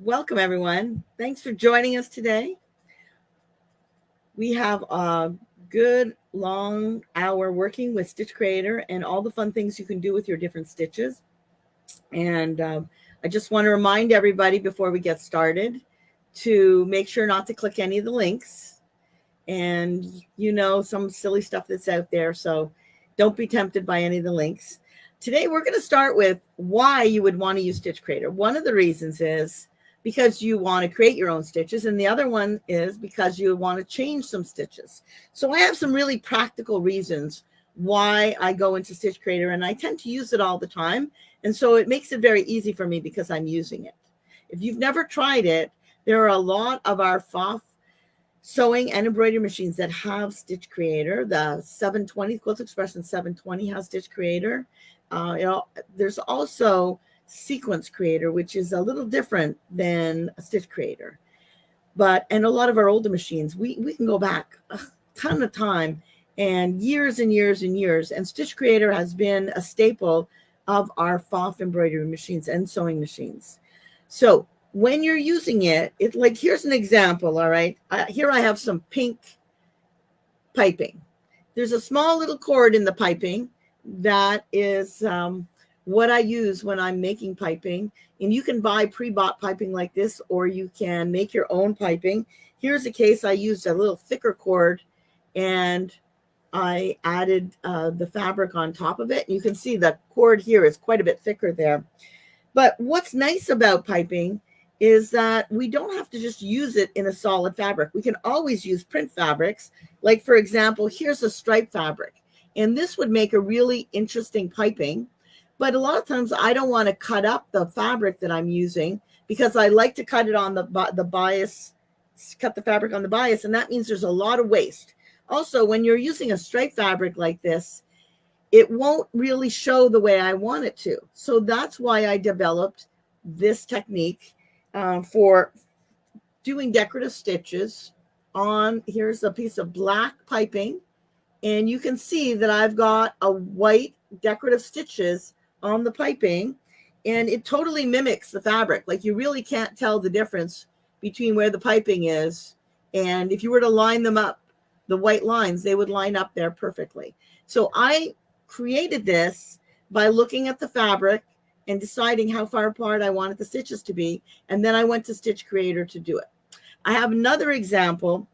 Welcome, everyone. Thanks for joining us today. We have a good long hour working with Stitch Creator and all the fun things you can do with your different stitches. And I just want to remind everybody before we get started to make sure not to click any of the links. And some silly stuff that's out there. So don't be tempted by any of the links. Today, we're going to start with why you would want to use Stitch Creator. One of the reasons is because you want to create your own stitches, and the other one is because you want to change some stitches. So I have some really practical reasons why I go into Stitch Creator, and I tend to use it all the time. And so it makes it very easy for me because I'm using it. If you've never tried it, there are a lot of our PFAFF sewing and embroidery machines that have Stitch Creator. The 720 Quilt Expression 720 has Stitch Creator. There's also Sequence Creator, which is a little different than a Stitch Creator. And a lot of our older machines, we can go back a ton of time and years and years and years. And Stitch Creator has been a staple of our PFAFF embroidery machines and sewing machines. So when you're using it, here's an example. All right. Here I have some pink piping. There's a small little cord in the piping that is what I use when I'm making piping. And you can buy pre-bought piping like this, or you can make your own piping. Here's a case I used a little thicker cord, and I added the fabric on top of it. You can see the cord here is quite a bit thicker there. But what's nice about piping is that we don't have to just use it in a solid fabric. We can always use print fabrics. Like, for example, here's a stripe fabric. And this would make a really interesting piping. But a lot of times I don't want to cut up the fabric that I'm using because I like to cut it on the bias, cut the fabric on the bias. And that means there's a lot of waste. Also, when you're using a stripe fabric like this, it won't really show the way I want it to. So that's why I developed this technique for doing decorative stitches on. Here's a piece of black piping, and you can see that I've got a white decorative stitches on the piping, and it totally mimics the fabric. Like, you really can't tell the difference between where the piping is, and if you were to line them up, the white lines, they would line up there perfectly. So I created this by looking at the fabric and deciding how far apart I wanted the stitches to be, and then I went to Stitch Creator to do it. I have another example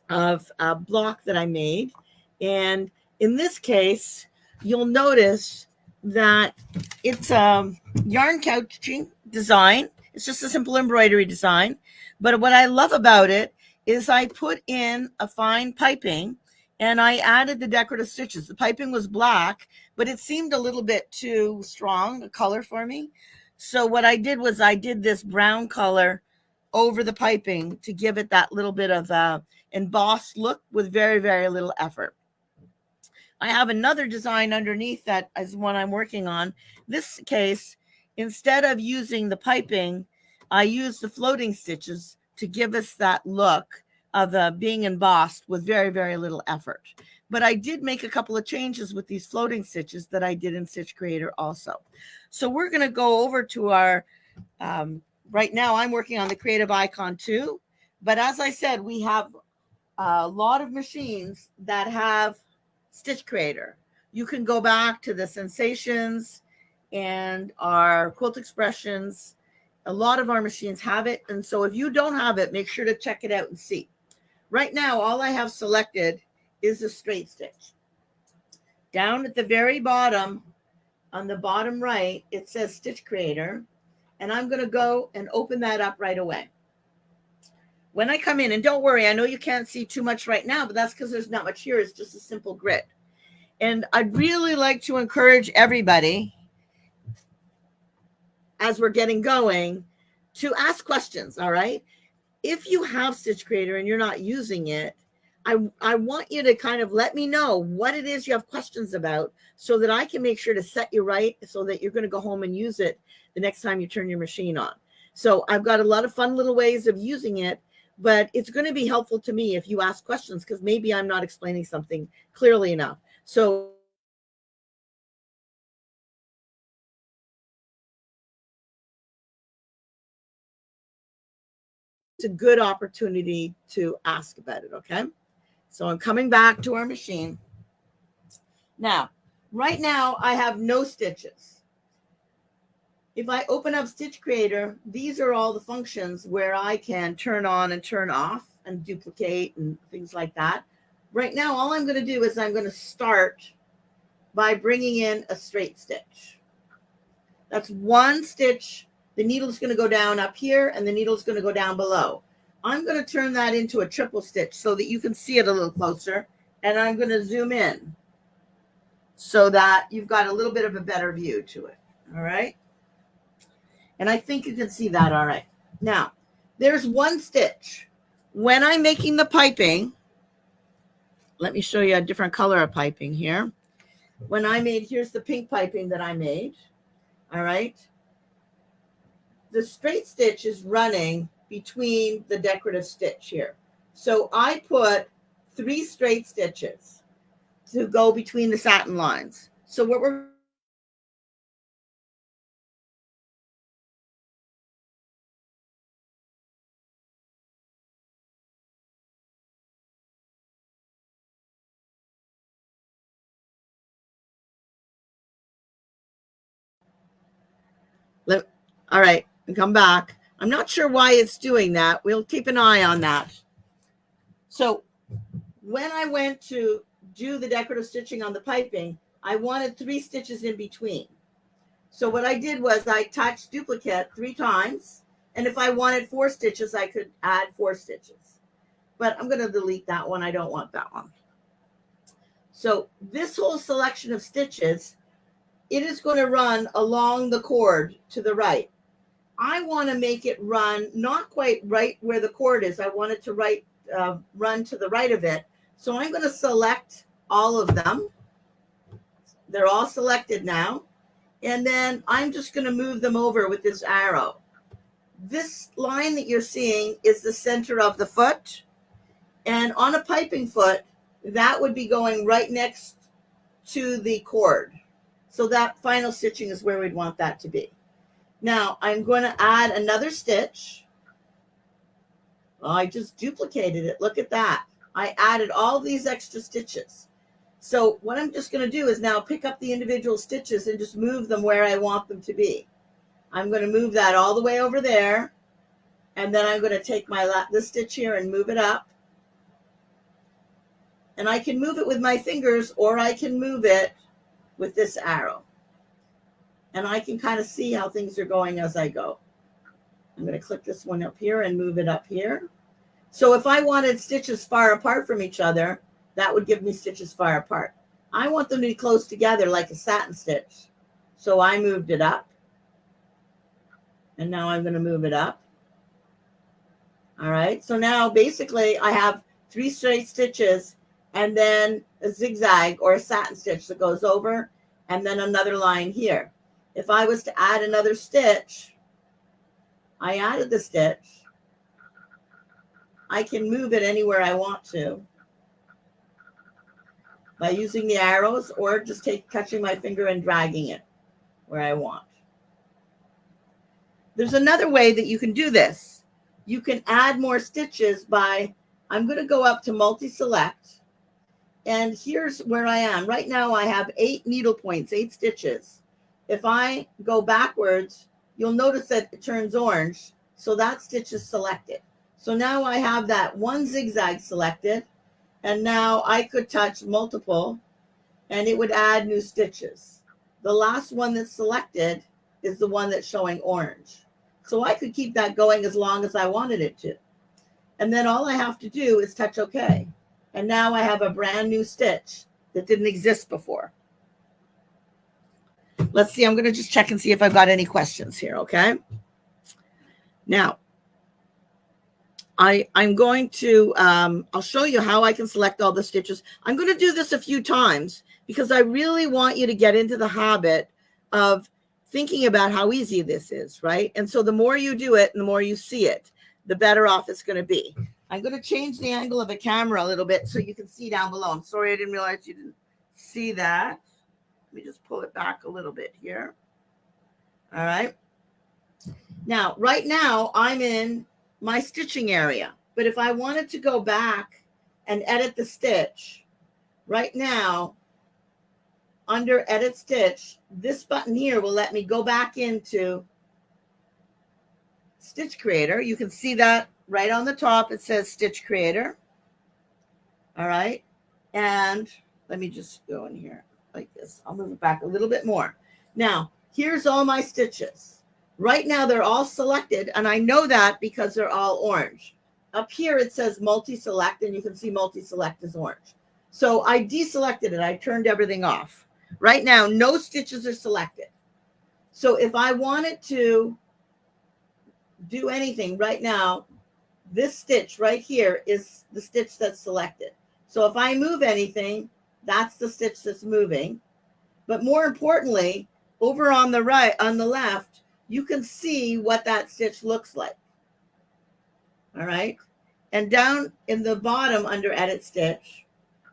of a block that I made, and in this case, you'll notice that it's a yarn couching design. It's just a simple embroidery design, but what I love about it is I put in a fine piping and I added the decorative stitches. The piping was black, but it seemed a little bit too strong a color for me. So what I did was I did this brown color over the piping to give it that little bit of embossed look with very, very little effort. I have another design underneath that is one I'm working on. This case, instead of using the piping, I used the floating stitches to give us that look of being embossed with very, very little effort. But I did make a couple of changes with these floating stitches that I did in Stitch Creator also. So we're going to go over to our, right now I'm working on the Creative Icon 2. But as I said, we have a lot of machines that have Stitch Creator. You can go back to the Sensations and our Quilt Expressions. A lot of our machines have it. And so if you don't have it, make sure to check it out and see. Right now, all I have selected is a straight stitch. Down at the very bottom, on the bottom right, it says Stitch Creator. And I'm going to go and open that up right away. When I come in, and don't worry, I know you can't see too much right now, but that's because there's not much here. It's just a simple grid. And I'd really like to encourage everybody, as we're getting going, to ask questions, all right? If you have Stitch Creator and you're not using it, I want you to kind of let me know what it is you have questions about so that I can make sure to set you right so that you're going to go home and use it the next time you turn your machine on. So I've got a lot of fun little ways of using it, but it's going to be helpful to me if you ask questions because maybe I'm not explaining something clearly enough. So a good opportunity to ask about it, okay? So I'm coming back to our machine. Now, right now, I have no stitches. If I open up Stitch Creator, these are all the functions where I can turn on and turn off and duplicate and things like that. Right now, all I'm going to do is I'm going to start by bringing in a straight stitch. That's one stitch. The needle's going to go down up here and the needle's going to go down below. I'm going to turn that into a triple stitch so that you can see it a little closer. And I'm going to zoom in so that you've got a little bit of a better view to it. All right. And I think you can see that all right. Now, there's one stitch. When I'm making the piping, let me show you a different color of piping here. When I made, here's the pink piping that I made. All right. The straight stitch is running between the decorative stitch here. So I put 3 straight stitches to go between the satin lines. So what we're all right, and come back. I'm not sure why it's doing that. We'll keep an eye on that. So when I went to do the decorative stitching on the piping, I wanted 3 stitches in between. So what I did was I touched duplicate 3 times. And if I wanted 4 stitches, I could add 4 stitches. But I'm going to delete that one. I don't want that one. So this whole selection of stitches, it is going to run along the cord to the right. I want to make it run not quite right where the cord is. I want it to run to the right of it. So I'm going to select all of them. They're all selected now. And then I'm just going to move them over with this arrow. This line that you're seeing is the center of the foot. And on a piping foot, that would be going right next to the cord. So that final stitching is where we'd want that to be. Now I'm going to add another stitch. Well, I just duplicated it. Look at that. I added all these extra stitches. So what I'm just going to do is now pick up the individual stitches and just move them where I want them to be. I'm going to move that all the way over there. And then I'm going to take this stitch here and move it up. And I can move it with my fingers or I can move it with this arrow. And I can kind of see how things are going as I go. I'm going to click this one up here and move it up here. So if I wanted stitches far apart from each other, that would give me stitches far apart. I want them to be close together like a satin stitch. So I moved it up. And now I'm going to move it up. All right. So now basically I have 3 straight stitches and then a zigzag or a satin stitch that goes over and then another line here. If I was to add another stitch, I added the stitch. I can move it anywhere I want to by using the arrows or just touching my finger and dragging it where I want. There's another way that you can do this. You can add more stitches by, I'm going to go up to multi-select. And here's where I am. Right now I have 8 needle points, 8 stitches. If I go backwards, you'll notice that it turns orange. So that stitch is selected. So now I have that one zigzag selected. And now I could touch multiple and it would add new stitches. The last one that's selected is the one that's showing orange. So I could keep that going as long as I wanted it to. And then all I have to do is touch OK. And now I have a brand new stitch that didn't exist before. Let's see. I'm going to just check and see if I've got any questions here. Okay. Now, I'm going to, I'll show you how I can select all the stitches. I'm going to do this a few times because I really want you to get into the habit of thinking about how easy this is, right? And so the more you do it and the more you see it, the better off it's going to be. I'm going to change the angle of the camera a little bit so you can see down below. I'm sorry, I didn't realize you didn't see that. Let me just pull it back a little bit here. All right. Now, right now, I'm in my stitching area. But if I wanted to go back and edit the stitch, right now, under Edit Stitch, this button here will let me go back into Stitch Creator. You can see that right on the top. It says Stitch Creator. All right. And let me just go in here like this. I'll move it back a little bit more. Now, here's all my stitches. Right now, they're all selected, and I know that because they're all orange. Up here, it says multi-select, and you can see multi-select is orange. So I deselected it. I turned everything off. Right now, no stitches are selected. So if I wanted to do anything right now, this stitch right here is the stitch that's selected. So if I move anything, that's the stitch that's moving. But more importantly, over on the right, on the left, you can see what that stitch looks like. All right. And down in the bottom under Edit Stitch,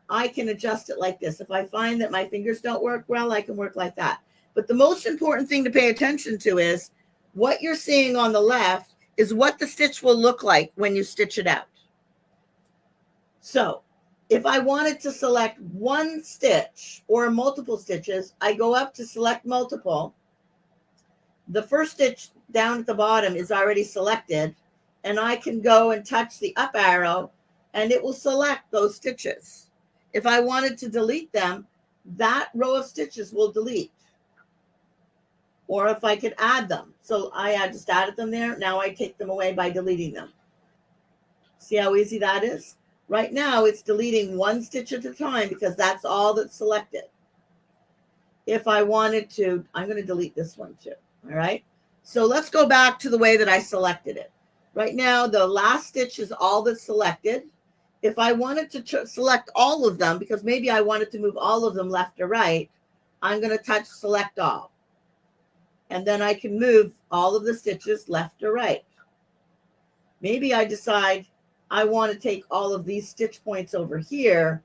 I can adjust it like this. If I find that my fingers don't work well, I can work like that. But the most important thing to pay attention to is what you're seeing on the left is what the stitch will look like when you stitch it out. So if I wanted to select one stitch or multiple stitches, I go up to select multiple. The first stitch down at the bottom is already selected, and I can go and touch the up arrow and it will select those stitches. If I wanted to delete them, that row of stitches will delete. Or if I could add them. So I just added them there. Now I take them away by deleting them. See how easy that is? Right now it's deleting one stitch at a time because that's all that's selected. If I wanted to, I'm going to delete this one too. All right. So let's go back to the way that I selected it. Right now, the last stitch is all that's selected. If I wanted to select all of them, because maybe I wanted to move all of them left or right, I'm going to touch Select All. And then I can move all of the stitches left or right. Maybe I decide I want to take all of these stitch points over here.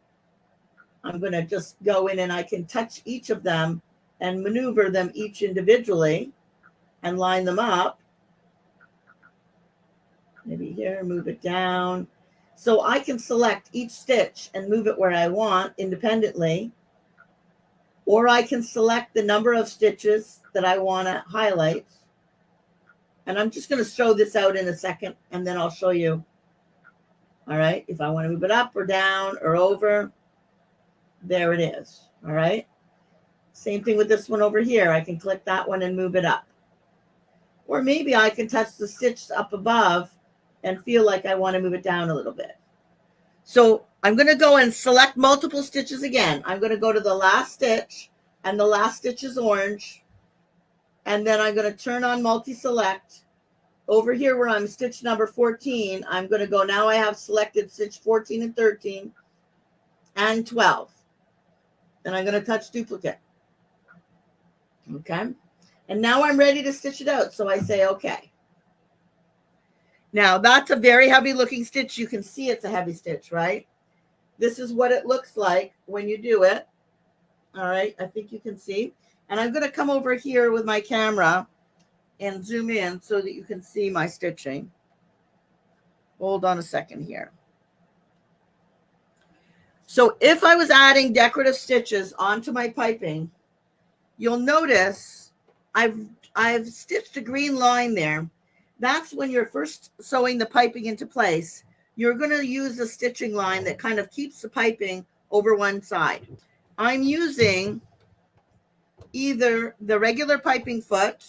I'm going to just go in and I can touch each of them and maneuver them each individually and line them up. Maybe here, move it down. So I can select each stitch and move it where I want independently. Or I can select the number of stitches that I want to highlight. And I'm just going to show this out in a second, and then I'll show you. All right, if I want to move it up or down or over, there it is. All right. Same thing with this one over here. I can click that one and move it up. Or maybe I can touch the stitch up above and feel like I want to move it down a little bit. So I'm going to go and select multiple stitches again. I'm going to go to the last stitch, and the last stitch is orange. And then I'm going to turn on multi-select. Over here where I'm stitch number 14, I'm going to go, now I have selected stitch 14 and 13 and 12. Then I'm going to touch duplicate. Okay. And now I'm ready to stitch it out. So I say, okay. Now that's a very heavy looking stitch. You can see it's a heavy stitch, right? This is what it looks like when you do it. All right. I think you can see. And I'm going to come over here with my camera and zoom in so that you can see my stitching. Hold on a second here. So if I was adding decorative stitches onto my piping, you'll notice I've stitched a green line there. That's when you're first sewing the piping into place. You're going to use a stitching line that kind of keeps the piping over one side. I'm using either the regular piping foot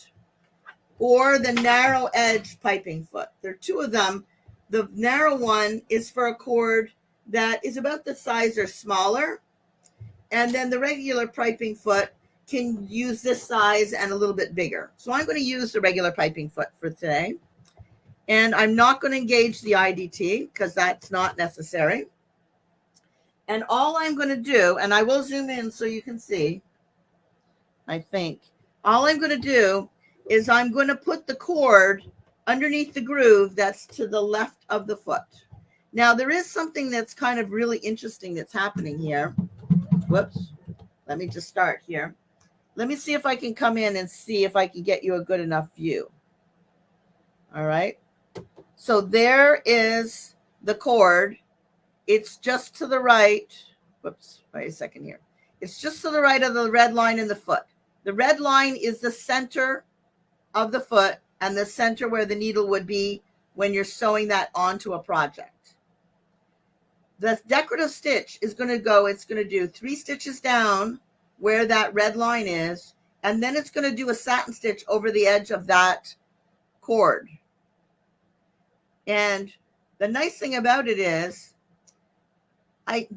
or the narrow edge piping foot. There are two of them. The narrow one is for a cord that is about the size or smaller. And then the regular piping foot can use this size and a little bit bigger. So I'm going to use the regular piping foot for today. And I'm not going to engage the IDT because that's not necessary. And all I'm going to do, and I will zoom in so you can see, I think, all I'm going to do is I'm going to put the cord underneath the groove that's to the left of the foot. Now, there is something that's kind of really interesting that's happening here. Whoops. Let me just start here. Let me see if I can come in and see if I can get you a good enough view. All right. So there is the cord. It's just to the right. Whoops, wait a second here. It's just to the right of the red line in the foot. The red line is the center of the foot and the center where the needle would be when you're sewing that onto a project. The decorative stitch is going to go, it's going to do 3 stitches down where that red line is, and then it's going to do a satin stitch over the edge of that cord. And the nice thing about it is, I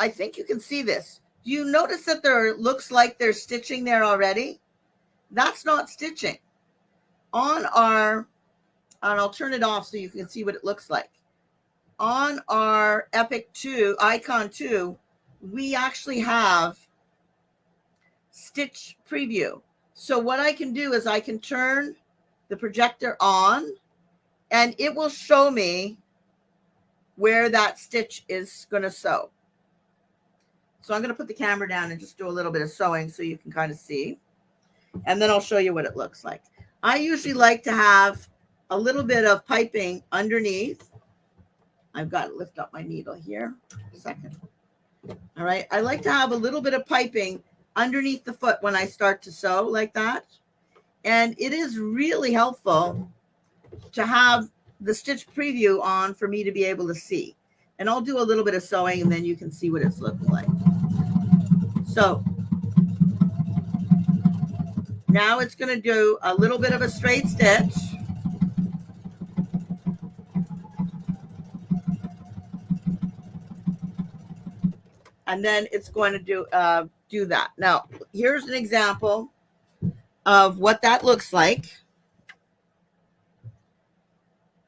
think you can see this. Do you notice that there looks like there's stitching there already? That's not stitching. On our, and I'll turn it off so you can see what it looks like. On our Epic 2, Icon 2, we actually have stitch preview. So what I can do is I can turn the projector on and it will show me where that stitch is going to sew. So I'm going to put the camera down and just do a little bit of sewing so you can kind of see. And then I'll show you what it looks like. I usually like to have a little bit of piping underneath. I've got to lift up my needle here. A second. All right. I like to have a little bit of piping underneath the foot when I start to sew like that. And it is really helpful to have the stitch preview on for me to be able to see. And I'll do a little bit of sewing and then you can see what it's looking like. So now it's going to do a little bit of a straight stitch. And then it's going to do that. Now, here's an example of what that looks like.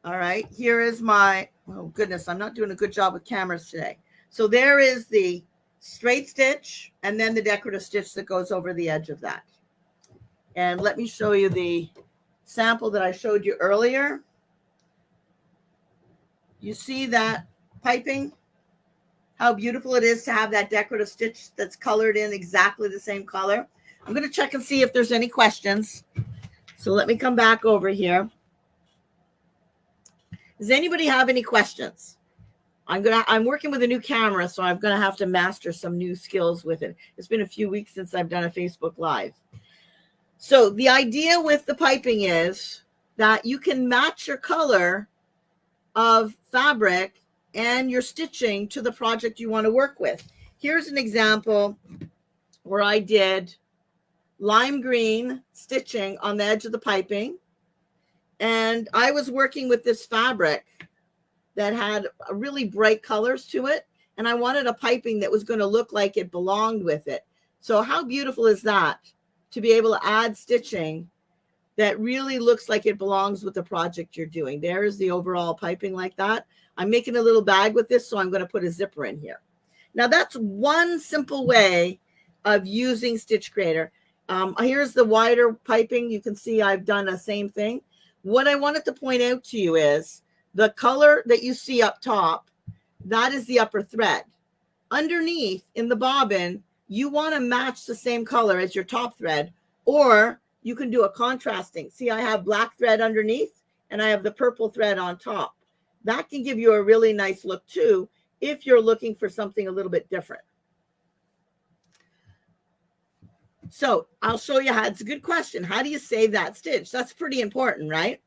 All right, here is my, oh goodness, I'm not doing a good job with cameras today. So there is the straight stitch and then the decorative stitch that goes over the edge of that. And let me show you the sample that I showed you earlier. You see that piping? How beautiful it is to have that decorative stitch that's colored in exactly the same color. I'm going to check and see if there's any questions. So let me come back over here. Does anybody have any questions? I'm working with a new camera, so I'm going to have to master some new skills with it. It's been a few weeks since I've done a Facebook Live. So the idea with the piping is that you can match your color of fabric and your stitching to the project you want to work with. Here's an example where I did lime green stitching on the edge of the piping. And I was working with this fabric that had really bright colors to it. And I wanted a piping that was going to look like it belonged with it. So how beautiful is that to be able to add stitching that really looks like it belongs with the project you're doing. There's the overall piping like that. I'm making a little bag with this, so I'm going to put a zipper in here. Now that's one simple way of using Stitch Creator. Here's the wider piping. You can see I've done the same thing. What I wanted to point out to you is the color that you see up top, that is the upper thread. Underneath in the bobbin, you want to match the same color as your top thread, or you can do a contrasting. See, I have black thread underneath and I have the purple thread on top. That can give you a really nice look too, if you're looking for something a little bit different. So I'll show you how. It's a good question. How do you save that stitch? That's pretty important, right?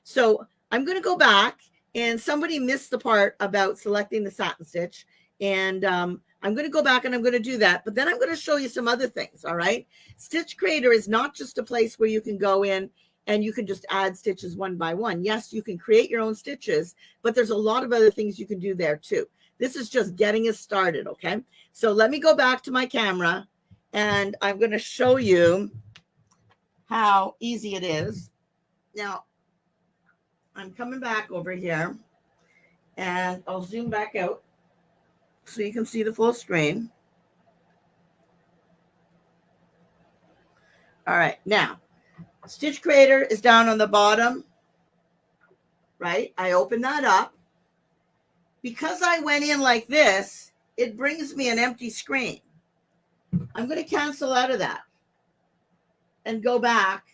So I'm going to go back, and somebody missed the part about selecting the satin stitch. And I'm going to go back and I'm going to do that. But then I'm going to show you some other things, all right? Stitch Creator is not just a place where you can go in and you can just add stitches one by one. Yes, you can create your own stitches, but there's a lot of other things you can do there too. This is just getting us started, okay? So let me go back to my camera. And I'm going to show you how easy it is. Now, I'm coming back over here, and I'll zoom back out so you can see the full screen. All right, now, Stitch Creator is down on the bottom, right? I open that up. Because I went in like this, it brings me an empty screen. I'm going to cancel out of that and go back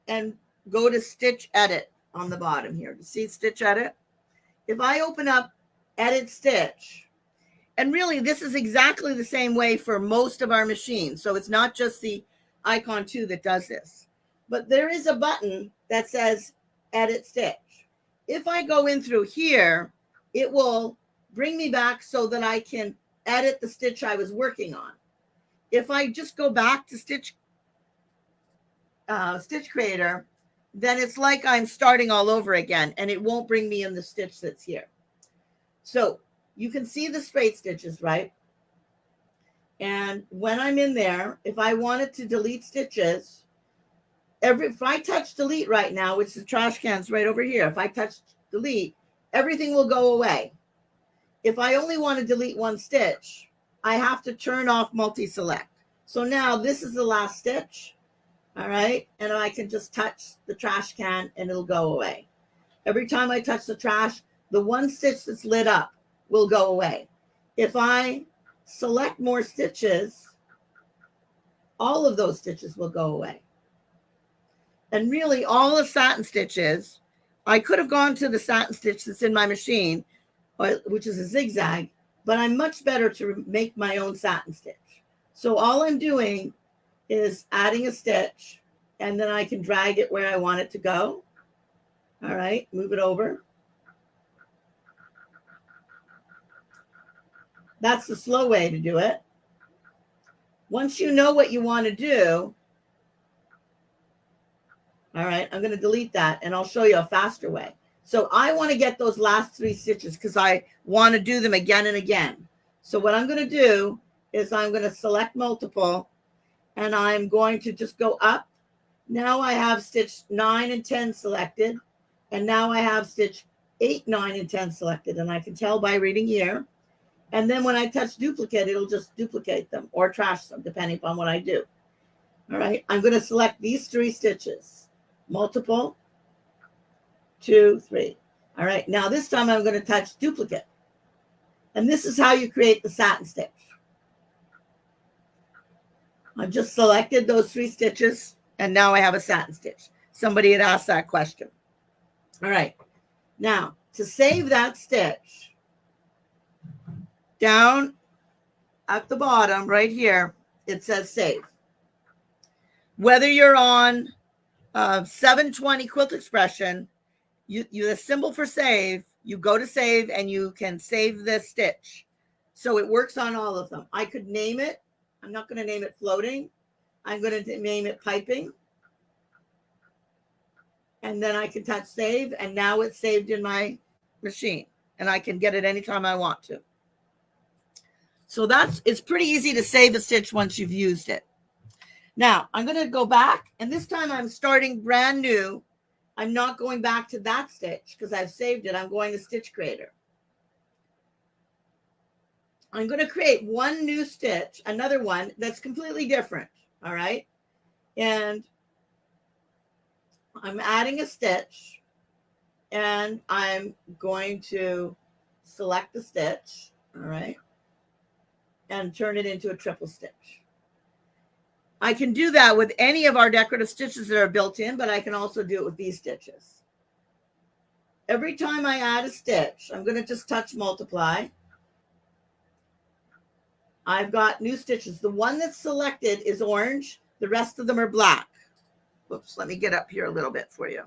and go to Stitch Edit on the bottom here. You see Stitch Edit? if I open up Edit Stitch, and really this is exactly the same way for most of our machines. So it's not just the Icon 2 that does this, but there is a button that says Edit Stitch. If I go in through here, it will bring me back so that I can edit the stitch I was working on. If I just go back to Stitch Creator, then it's like I'm starting all over again, and it won't bring me in the stitch that's here. So you can see the straight stitches, right? And when I'm in there, if I wanted to delete stitches, if I touch delete right now, which the trash can's right over here, if I touch delete, everything will go away. If I only want to delete one stitch, I have to turn off multi-select. So now this is the last stitch, all right? And I can just touch the trash can and it'll go away. Every time I touch the trash, the one stitch that's lit up will go away. If I select more stitches, all of those stitches will go away. And really all the satin stitches, I could have gone to the satin stitch that's in my machine, which is a zigzag, but I'm much better to make my own satin stitch. So all I'm doing is adding a stitch, and then I can drag it where I want it to go. All right, move it over. That's the slow way to do it. Once you know what you want to do, all right, I'm going to delete that, and I'll show you a faster way. So I want to get those last 3 stitches because I want to do them again and again. So what I'm going to do is I'm going to select multiple, and I'm going to just go up. Now I have stitch 9 and 10 selected, and now I have stitch 8, 9, and 10 selected, and I can tell by reading here. And then when I touch duplicate, it'll just duplicate them or trash them, depending upon what I do. All right, I'm going to select these 3 stitches, multiple, 2, 3. All right, now this time I'm going to touch duplicate. And this is how you create the satin stitch. I've just selected those 3 stitches, and now I have a satin stitch. Somebody had asked that question. All right, now to save that stitch, down at the bottom right here, it says save. Whether you're on 720 Quilt Expression, the symbol for save, you go to save and you can save this stitch. So it works on all of them. I could name it. I'm not going to name it floating. I'm going to name it piping. And then I can touch save, and now it's saved in my machine, and I can get it anytime I want to. So it's pretty easy to save a stitch once you've used it. Now I'm going to go back, and this time I'm starting brand new. I'm not going back to that stitch because I've saved it. I'm going to Stitch Creator. I'm going to create one new stitch, another one that's completely different. All right. And I'm adding a stitch, and I'm going to select the stitch. All right. And turn it into a triple stitch. I can do that with any of our decorative stitches that are built in, but I can also do it with these stitches. Every time I add a stitch, I'm going to just touch multiply. I've got new stitches. The one that's selected is orange. The rest of them are black. Whoops, let me get up here a little bit for you.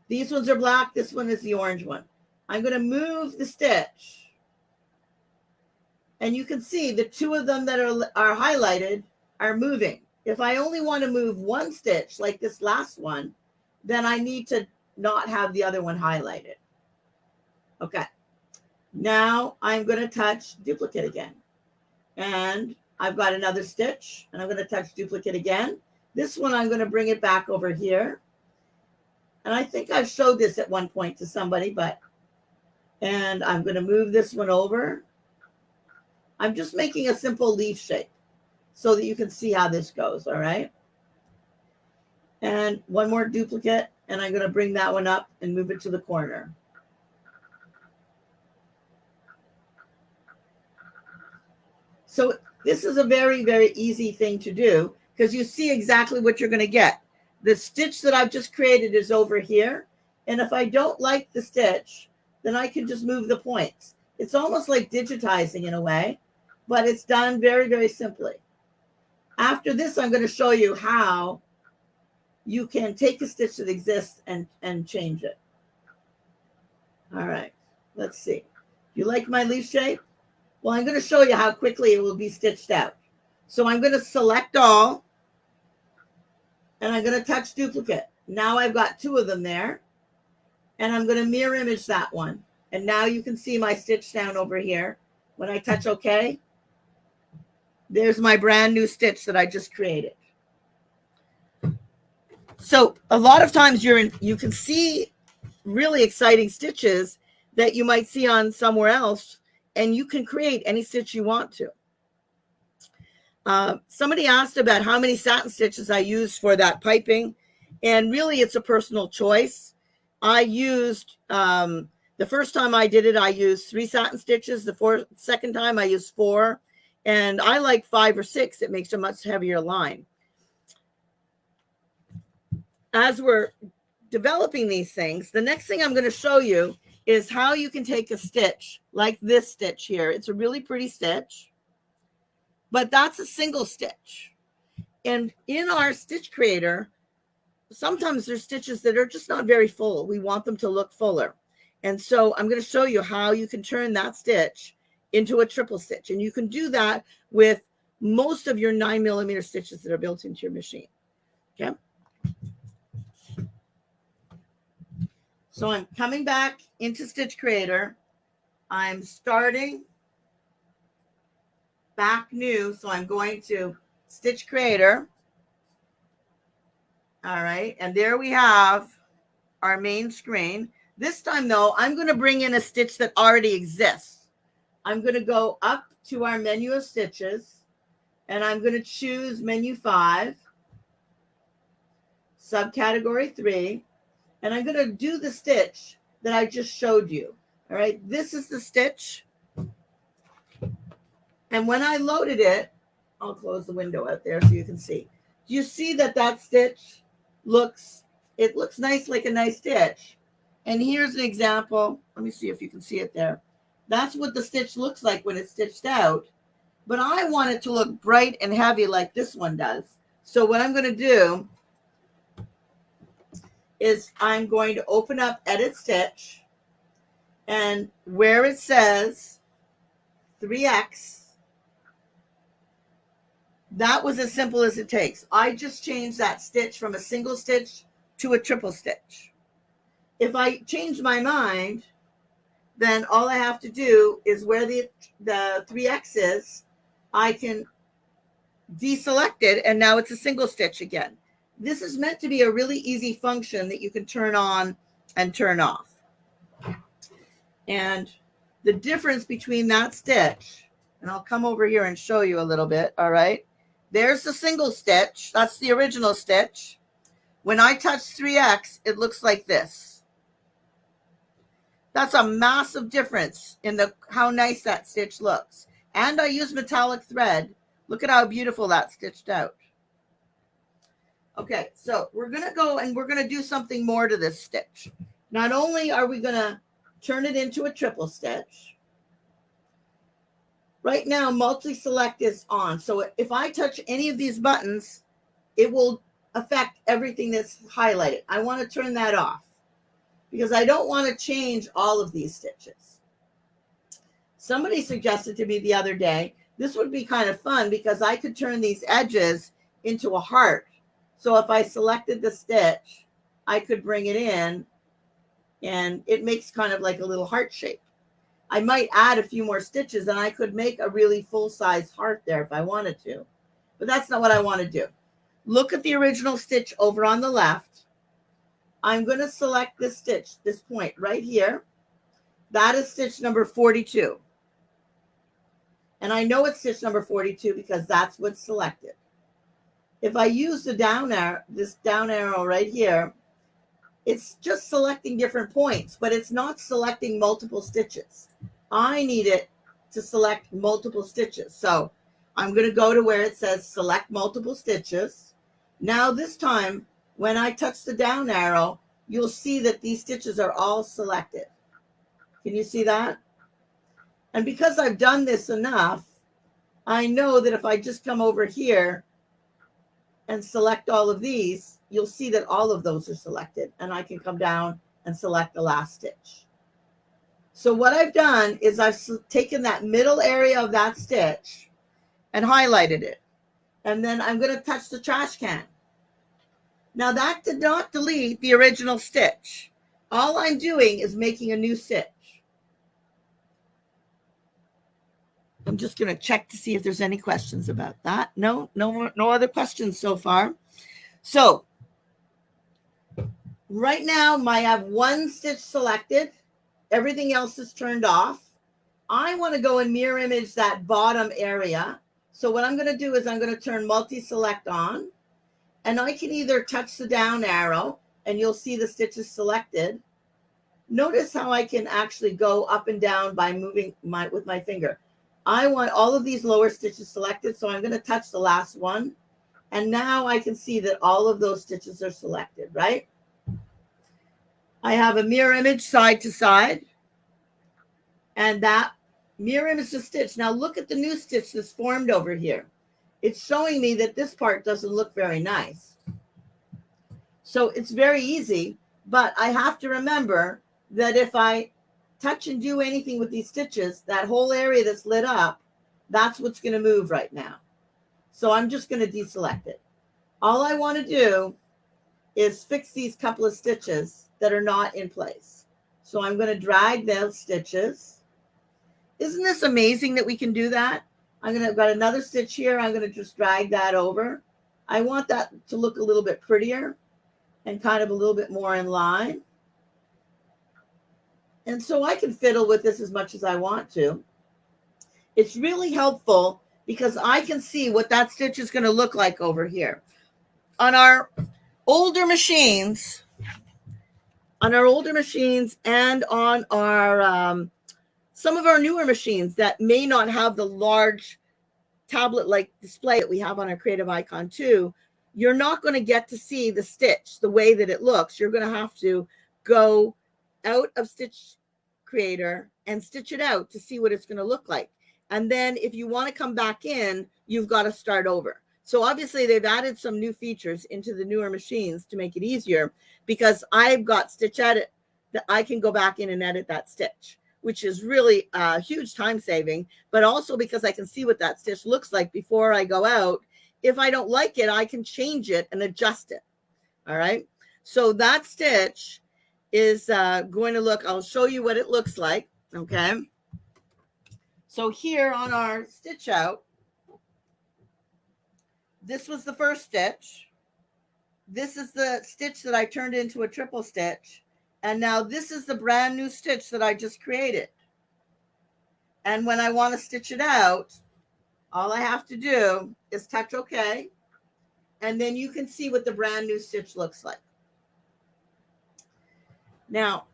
These ones are black. This one is the orange one. I'm going to move the stitch. And you can see the 2 of them that are highlighted are moving. If I only want to move one stitch, like this last one, then I need to not have the other one highlighted. Okay. Now I'm going to touch duplicate again. And I've got another stitch, and I'm going to touch duplicate again. This one, I'm going to bring it back over here. And I think I've showed this at one point to somebody, and I'm going to move this one over. I'm just making a simple leaf shape so that you can see how this goes, all right? And one more duplicate, and I'm going to bring that one up and move it to the corner. So this is a very, very easy thing to do because you see exactly what you're going to get. The stitch that I've just created is over here, And if I don't like the stitch, then I can just move the points. It's almost like digitizing in a way, but it's done very, very simply. After this, I'm going to show you how you can take a stitch that exists and change it. All right, let's see. You like my leaf shape? Well, I'm going to show you how quickly it will be stitched out. So I'm going to select all, and I'm going to touch duplicate. Now I've got 2 of them there, and I'm going to mirror image that one. And now you can see my stitch down over here. When I touch OK, there's my brand new stitch that I just created. So a lot of times you can see really exciting stitches that you might see on somewhere else, and you can create any stitch you want to. Somebody asked about how many satin stitches I use for that piping, and really it's a personal choice. I used, the first time I did it, I used 3 satin stitches. The second time I used 4, and I like 5 or 6. It makes a much heavier line. As we're developing these things, the next thing I'm going to show you is how you can take a stitch like this stitch here. It's a really pretty stitch, but that's a single stitch. And in our stitch creator, sometimes there's stitches that are just not very full. We want them to look fuller. And so I'm going to show you how you can turn that stitch into a triple stitch. And you can do that with most of your 9mm stitches that are built into your machine. Okay. So I'm coming back into Stitch Creator. I'm starting back new. So I'm going to Stitch Creator. All right. And there we have our main screen. This time, though, I'm going to bring in a stitch that already exists. I'm going to go up to our menu of stitches, and I'm going to choose menu 5, subcategory 3. And I'm going to do the stitch that I just showed you. All right, this is the stitch. And when I loaded it, I'll close the window out there so you can see. Do you see that that stitch looks nice, like a nice stitch? And here's an example. Let me see if you can see it there. That's what the stitch looks like when it's stitched out. But I want it to look bright and heavy like this one does. So what I'm going to do is I'm going to open up Edit Stitch, and where it says 3X, that was as simple as it takes. I just changed that stitch from a single stitch to a triple stitch. If I change my mind, then all I have to do is where the 3X is, I can deselect it, and now it's a single stitch again. This is meant to be a really easy function that you can turn on and turn off. And the difference between that stitch, and I'll come over here and show you a little bit, all right? There's the single stitch. That's the original stitch. When I touch 3X, it looks like this. That's a massive difference in how nice that stitch looks. And I use metallic thread. Look at how beautiful that's stitched out. Okay, so we're going to go and we're going to do something more to this stitch. Not only are we going to turn it into a triple stitch, right now multi-select is on. So if I touch any of these buttons, it will affect everything that's highlighted. I want to turn that off because I don't want to change all of these stitches. Somebody suggested to me the other day, this would be kind of fun because I could turn these edges into a heart. So if I selected the stitch, I could bring it in and it makes kind of like a little heart shape. I might add a few more stitches and I could make a really full-size heart there if I wanted to. But that's not what I want to do. Look at the original stitch over on the left. I'm going to select this stitch, this point right here. That is stitch number 42. And I know it's stitch number 42 because that's what's selected. If I use the down arrow, this down arrow right here, it's just selecting different points, but it's not selecting multiple stitches. I need it to select multiple stitches. So I'm going to go to where it says select multiple stitches. Now this time, when I touch the down arrow, you'll see that these stitches are all selected. Can you see that? And because I've done this enough, I know that if I just come over here and select all of these, you'll see that all of those are selected, and I can come down and select the last stitch. So what I've done is I've taken that middle area of that stitch and highlighted it. And then I'm going to touch the trash can. Now that did not delete the original stitch. All I'm doing is making a new stitch. I'm just going to check to see if there's any questions about that. No other questions so far. So right now I have one stitch selected. Everything else is turned off. I want to go and mirror image that bottom area. So what I'm going to do is I'm going to turn multi-select on, and I can either touch the down arrow and you'll see the stitches selected. Notice how I can actually go up and down by moving with my finger. I want all of these lower stitches selected, so I'm going to touch the last one. And now I can see that all of those stitches are selected, right? I have a mirror image side to side, and that mirror image the stitch. Now look at the new stitch that's formed over here. It's showing me that this part doesn't look very nice. So it's very easy, but I have to remember that if I touch and do anything with these stitches, that whole area that's lit up, that's what's going to move right now. So I'm just going to deselect it. All I want to do is fix these couple of stitches that are not in place. So I'm going to drag those stitches. Isn't this amazing that we can do that? I've got another stitch here. I'm going to just drag that over. I want that to look a little bit prettier and kind of a little bit more in line. And so I can fiddle with this as much as I want to. It's really helpful because I can see what that stitch is going to look like over here. On our older machines, and on our some of our newer machines that may not have the large tablet-like display that we have on our Creative Icon 2, you're not going to get to see the stitch the way that it looks. You're going to have to go out of Stitch Creator and stitch it out to see what it's going to look like. And then if you want to come back in, you've got to start over. So obviously they've added some new features into the newer machines to make it easier, because I've got Stitch Edit that I can go back in and edit that stitch, which is really a huge time saving, but also because I can see what that stitch looks like before I go out. If I don't like it, I can change it and adjust it. All right. So that stitch is going to look, I'll show you what it looks like. Okay. So here on our stitch out, this was the first stitch. This is the stitch that I turned into a triple stitch. And now this is the brand new stitch that I just created. And when I want to stitch it out, all I have to do is touch OK. And then you can see what the brand new stitch looks like. Now,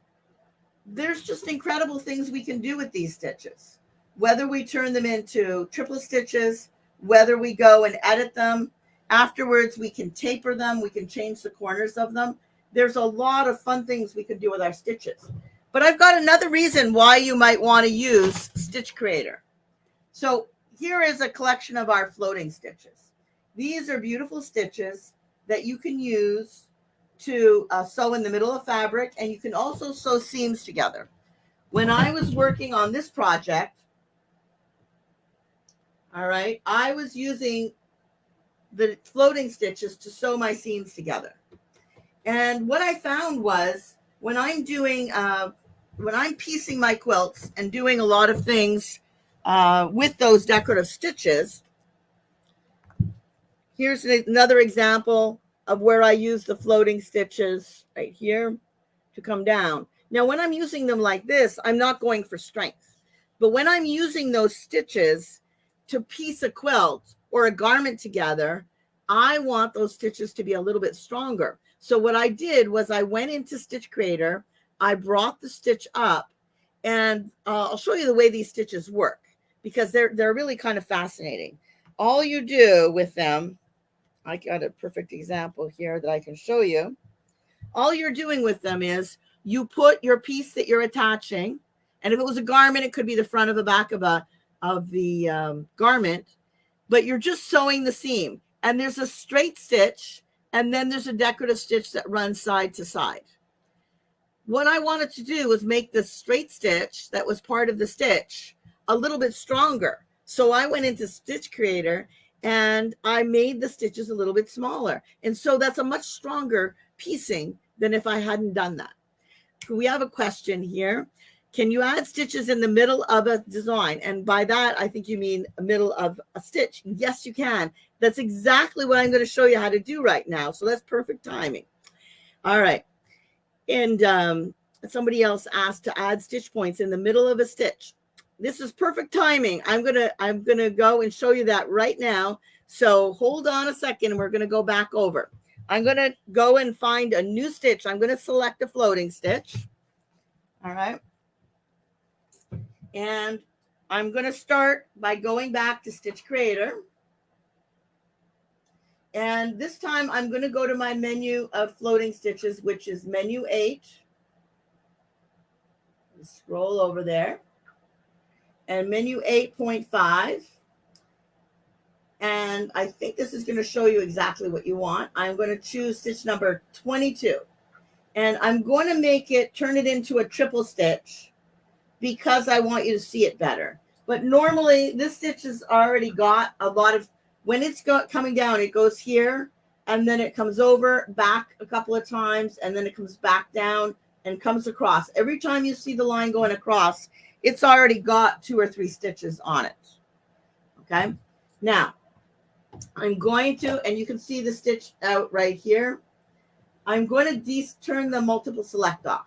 there's just incredible things we can do with these stitches. Whether we turn them into triple stitches, whether we go and edit them. Afterwards, we can taper them. We can change the corners of them. There's a lot of fun things we can do with our stitches. But I've got another reason why you might want to use Stitch Creator. So here is a collection of our floating stitches. These are beautiful stitches that you can use to sew in the middle of fabric, and you can also sew seams together. When I was working on this project, all right, I was using the floating stitches to sew my seams together. And what I found was when I'm doing, when I'm piecing my quilts and doing a lot of things with those decorative stitches, here's another example of where I use the floating stitches right here to come down. Now, when I'm using them like this, I'm not going for strength. But when I'm using those stitches to piece a quilt or a garment together, I want those stitches to be a little bit stronger. So what I did was I went into Stitch Creator, I brought the stitch up, and I'll show you the way these stitches work, because they're really kind of fascinating. All you do with them, I got a perfect example here that I can show you. all you're doing with them is you put your piece that you're attaching, and if it was a garment, it could be the front of the back of the garment, but you're just sewing the seam, and there's a straight stitch, and then there's a decorative stitch that runs side to side. What I wanted to do was make the straight stitch that was part of the stitch a little bit stronger. So I went into Stitch Creator and I made the stitches a little bit smaller. And so that's a much stronger piecing than if I hadn't done that. We have a question here. Can you add stitches in the middle of a design? And by that, I think you mean the middle of a stitch. Yes, you can. That's exactly what I'm going to show you how to do right now. So that's perfect timing. All right. And somebody else asked to add stitch points in the middle of a stitch. This is perfect timing. I'm gonna go and show you that right now. So hold on a second. We're gonna go back over. I'm gonna go and find a new stitch. I'm gonna select a floating stitch. All right. And I'm gonna start by going back to Stitch Creator. And this time I'm going to go to my menu of floating stitches, which is menu 8. Scroll over there. And menu 8.5. And I think this is going to show you exactly what you want. I'm going to choose stitch number 22. And I'm going to turn it into a triple stitch because I want you to see it better. But normally this stitch has already got a lot of, when it's coming down, it goes here, and then it comes over, back a couple of times, and then it comes back down and comes across. Every time you see the line going across, it's already got 2 or 3 stitches on it. Okay? Now, I'm going to, and you can see the stitch out right here. I'm going to turn the multiple select off.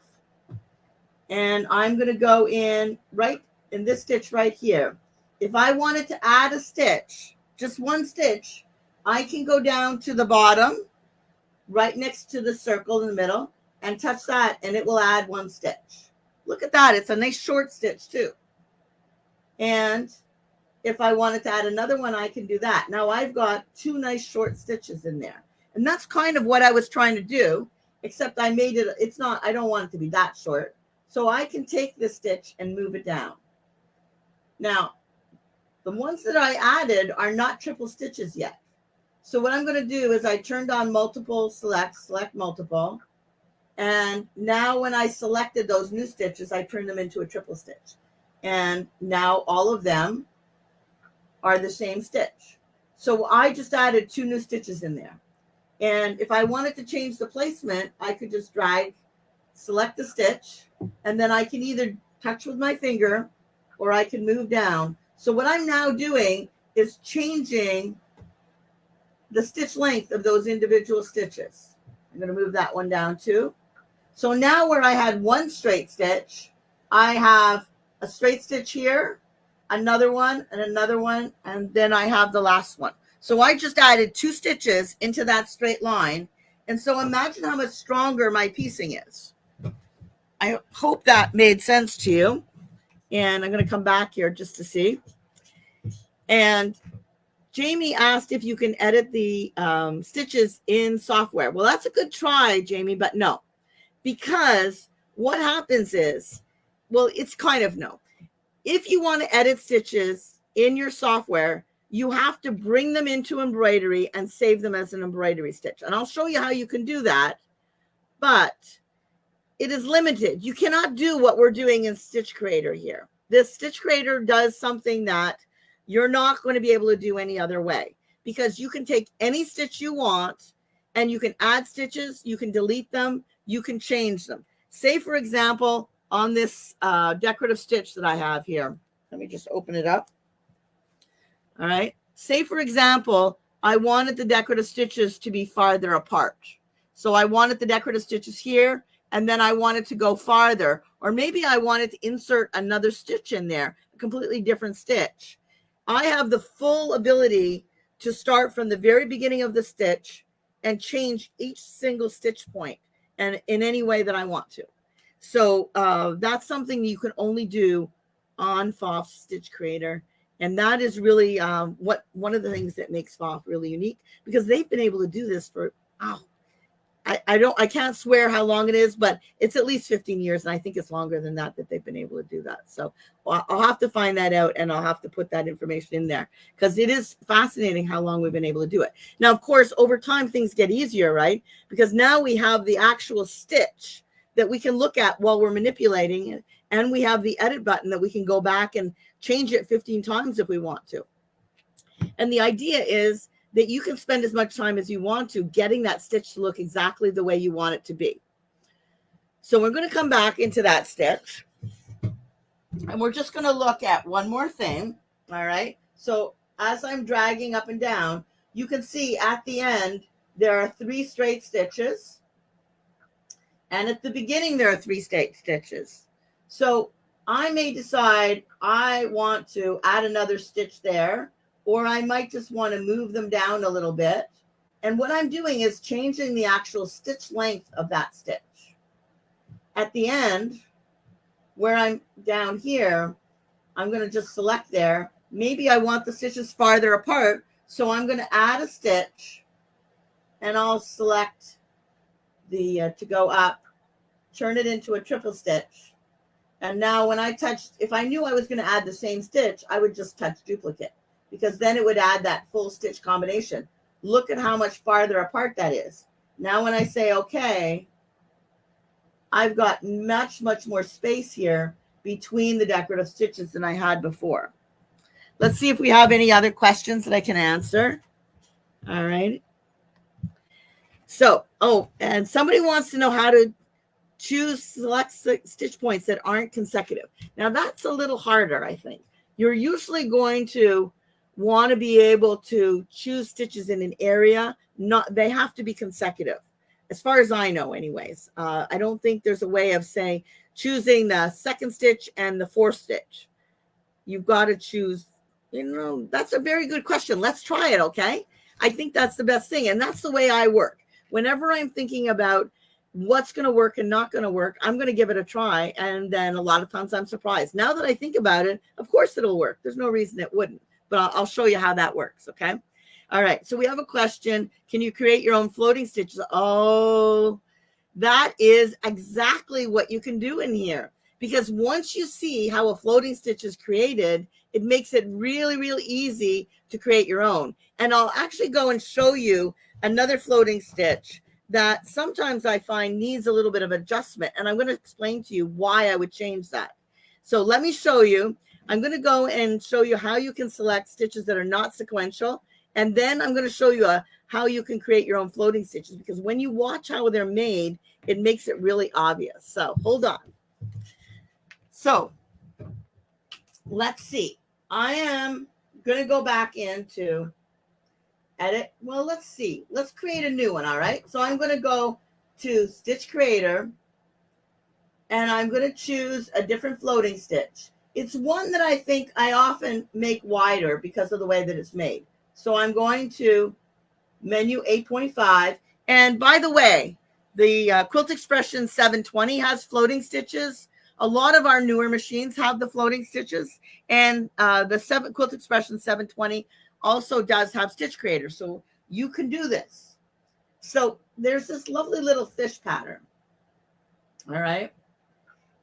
And I'm going to go in right in this stitch right here. If I wanted to add a stitch, just one stitch, I can go down to the bottom, right next to the circle in the middle, and touch that, and it will add 1 stitch. Look at that. It's a nice short stitch, too. And if I wanted to add another one, I can do that. Now, I've got 2 nice short stitches in there. And that's kind of what I was trying to do, except I made it, it's not, I don't want it to be that short. So I can take this stitch and move it down. Now, the ones that I added are not triple stitches yet. So what I'm going to do is I turned on multiple select multiple. And now when I selected those new stitches, I turned them into a triple stitch. And now all of them are the same stitch. So I just added 2 new stitches in there. And if I wanted to change the placement, I could just select the stitch, and then I can either touch with my finger or I can move down. So what I'm now doing is changing the stitch length of those individual stitches. I'm going to move that one down too. So now where I had 1 straight stitch, I have a straight stitch here, another one, and then I have the last one. So I just added 2 stitches into that straight line. And so imagine how much stronger my piecing is. I hope that made sense to you. And I'm going to come back here just to see. And Jamie asked if you can edit the stitches in software. Well, that's a good try, Jamie, but no. Because what happens is, well, it's kind of no. If you want to edit stitches in your software, you have to bring them into embroidery and save them as an embroidery stitch. And I'll show you how you can do that. But it is limited. You cannot do what we're doing in Stitch Creator here. This Stitch Creator does something that you're not going to be able to do any other way, because you can take any stitch you want and you can add stitches, you can delete them, you can change them. Say, for example, on this decorative stitch that I have here, let me just open it up. All right. Say, for example, I wanted the decorative stitches to be farther apart. So I wanted the decorative stitches here, and then I wanted to go farther, or maybe I wanted to insert another stitch in there, a completely different stitch. I have the full ability to start from the very beginning of the stitch and change each single stitch point and in any way that I want to. So that's something you can only do on PFAFF Stitch Creator. And that is really one of the things that makes PFAFF really unique, because they've been able to do this for I can't swear how long it is, but it's at least 15 years. And I think it's longer than that they've been able to do that. So I'll have to find that out, and I'll have to put that information in there, because it is fascinating how long we've been able to do it. Now, of course, over time, things get easier, right? Because now we have the actual stitch that we can look at while we're manipulating it. And we have the edit button that we can go back and change it 15 times if we want to. And the idea is that you can spend as much time as you want to getting that stitch to look exactly the way you want it to be. So we're going to come back into that stitch, and we're just going to look at one more thing. All right. So as I'm dragging up and down, you can see at the end, there are 3 straight stitches. And at the beginning, there are 3 straight stitches. So I may decide I want to add another stitch there, or I might just want to move them down a little bit. And what I'm doing is changing the actual stitch length of that stitch. At the end, where I'm down here, I'm going to just select there. Maybe I want the stitches farther apart, so I'm going to add a stitch, and I'll select the to go up, turn it into a triple stitch. And now when I touched, if I knew I was going to add the same stitch, I would just touch duplicate, because then it would add that full stitch combination. Look at how much farther apart that is. Now when I say okay, I've got much, much more space here between the decorative stitches than I had before. Let's see if we have any other questions that I can answer. All right. So, and somebody wants to know how to select stitch points that aren't consecutive. Now that's a little harder, I think. You're usually going to want to be able to choose stitches in an area. They have to be consecutive, as far as I know anyways. I don't think there's a way of saying choosing the second stitch and the fourth stitch. You've got to choose, that's a very good question. Let's try it, okay? I think that's the best thing, and that's the way I work. Whenever I'm thinking about what's going to work and not going to work, I'm going to give it a try. And then a lot of times I'm surprised. Now that I think about it, of course it'll work. There's no reason it wouldn't, but I'll show you how that works. Okay. All right. So we have a question. Can you create your own floating stitches? Oh, that is exactly what you can do in here, because once you see how a floating stitch is created, it makes it really, really easy to create your own. And I'll actually go and show you another floating stitch that sometimes I find needs a little bit of adjustment. And I'm going to explain to you why I would change that. So let me show you. I'm going to go and show you how you can select stitches that are not sequential. And then I'm going to show you how you can create your own floating stitches, because when you watch how they're made, it makes it really obvious. So hold on. So let's see. I am going to go back into edit. Well, let's see. Let's create a new one. All right. So I'm going to go to Stitch Creator, and I'm going to choose a different floating stitch. It's one that I think I often make wider because of the way that it's made. So I'm going to menu 8.5. And by the way, the Quilt Expression 720 has floating stitches. A lot of our newer machines have the floating stitches, and the Quilt Expression 720 also does have Stitch Creator, so you can do this. So there's this lovely little fish pattern. All right.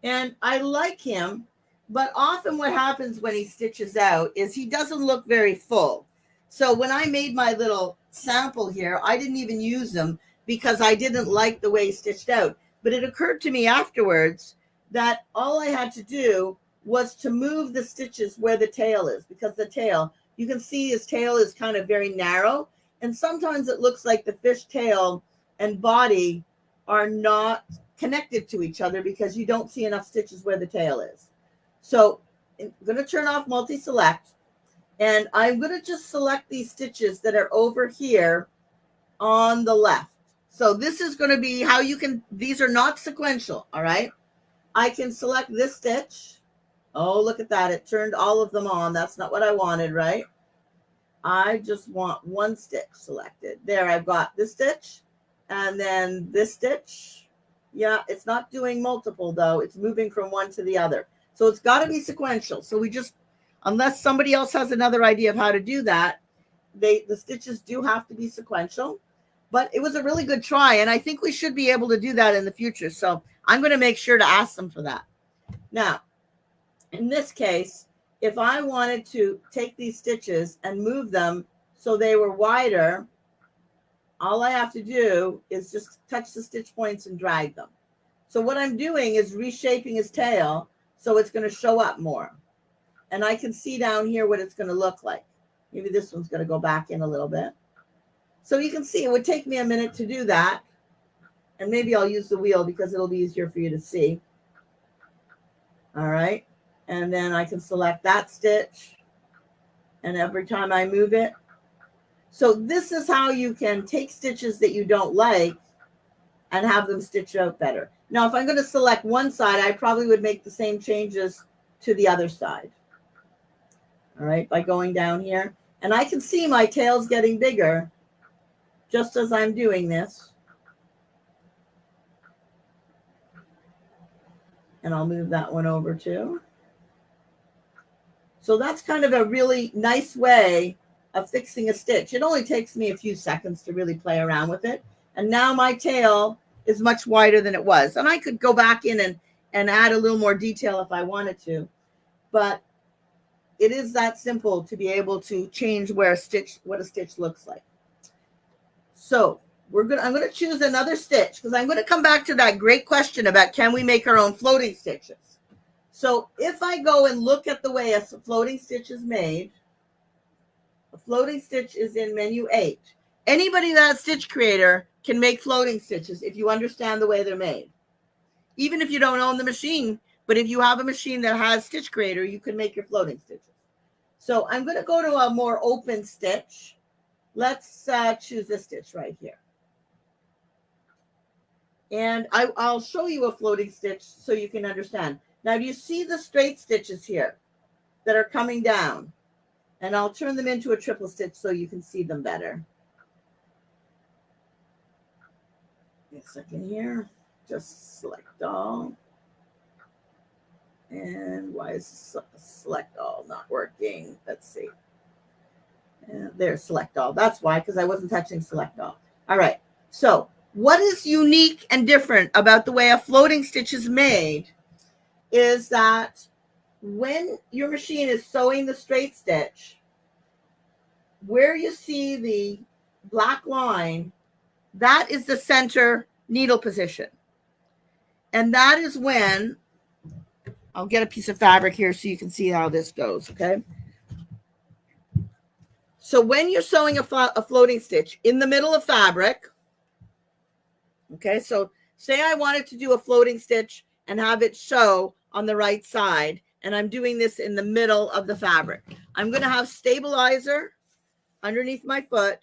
And I like him, but often what happens when he stitches out is he doesn't look very full. So when I made my little sample here, I didn't even use them because I didn't like the way he stitched out. But it occurred to me afterwards that all I had to do was to move the stitches where the tail is, because the tail, you can see his tail is kind of very narrow. And sometimes it looks like the fish tail and body are not connected to each other because you don't see enough stitches where the tail is. So I'm going to turn off multi-select, and I'm going to just select these stitches that are over here on the left. So this is going to be how you can, these are not sequential. All right. I can select this stitch. Oh, look at that. It turned all of them on. That's not what I wanted, right? I just want one stitch selected. There, I've got this stitch and then this stitch. Yeah, it's not doing multiple though. It's moving from one to the other. So it's got to be sequential. So we just, unless somebody else has another idea of how to do that, the stitches do have to be sequential. But it was a really good try, and I think we should be able to do that in the future. So I'm going to make sure to ask them for that. Now, in this case, if I wanted to take these stitches and move them so they were wider, all I have to do is just touch the stitch points and drag them. So what I'm doing is reshaping his tail so it's going to show up more. And I can see down here what it's going to look like. Maybe this one's going to go back in a little bit. So you can see it would take me a minute to do that. And maybe I'll use the wheel because it'll be easier for you to see. All right. And then I can select that stitch. And every time I move it. So this is how you can take stitches that you don't like and have them stitch out better. Now, if I'm going to select one side, I probably would make the same changes to the other side. All right, by going down here. And I can see my tail's getting bigger just as I'm doing this. And I'll move that one over too. So that's kind of a really nice way of fixing a stitch. It only takes me a few seconds to really play around with it. And now my tail is much wider than it was. And I could go back in and add a little more detail if I wanted to. But it is that simple to be able to change what a stitch looks like. So I'm going to choose another stitch because I'm going to come back to that great question about can we make our own floating stitches. So if I go and look at the way a floating stitch is made, a floating stitch is in menu 8. Anybody that's Stitch Creator can make floating stitches if you understand the way they're made. Even if you don't own the machine, but if you have a machine that has Stitch Creator, you can make your floating stitches. So I'm going to go to a more open stitch. Let's choose this stitch right here. And I'll show you a floating stitch so you can understand. Now, do you see the straight stitches here that are coming down? And I'll turn them into a triple stitch so you can see them better. Wait a second here. Just select all. And why is select all not working? Let's see. And there's select all. That's why, because I wasn't touching select all. All right. So what is unique and different about the way a floating stitch is made is that when your machine is sewing the straight stitch, where you see the black line, that is the center needle position. And that is when, I'll get a piece of fabric here so you can see how this goes, okay? So when you're sewing a floating stitch in the middle of fabric, okay, so say I wanted to do a floating stitch and have it show on the right side, and I'm doing this in the middle of the fabric. I'm going to have stabilizer underneath my foot,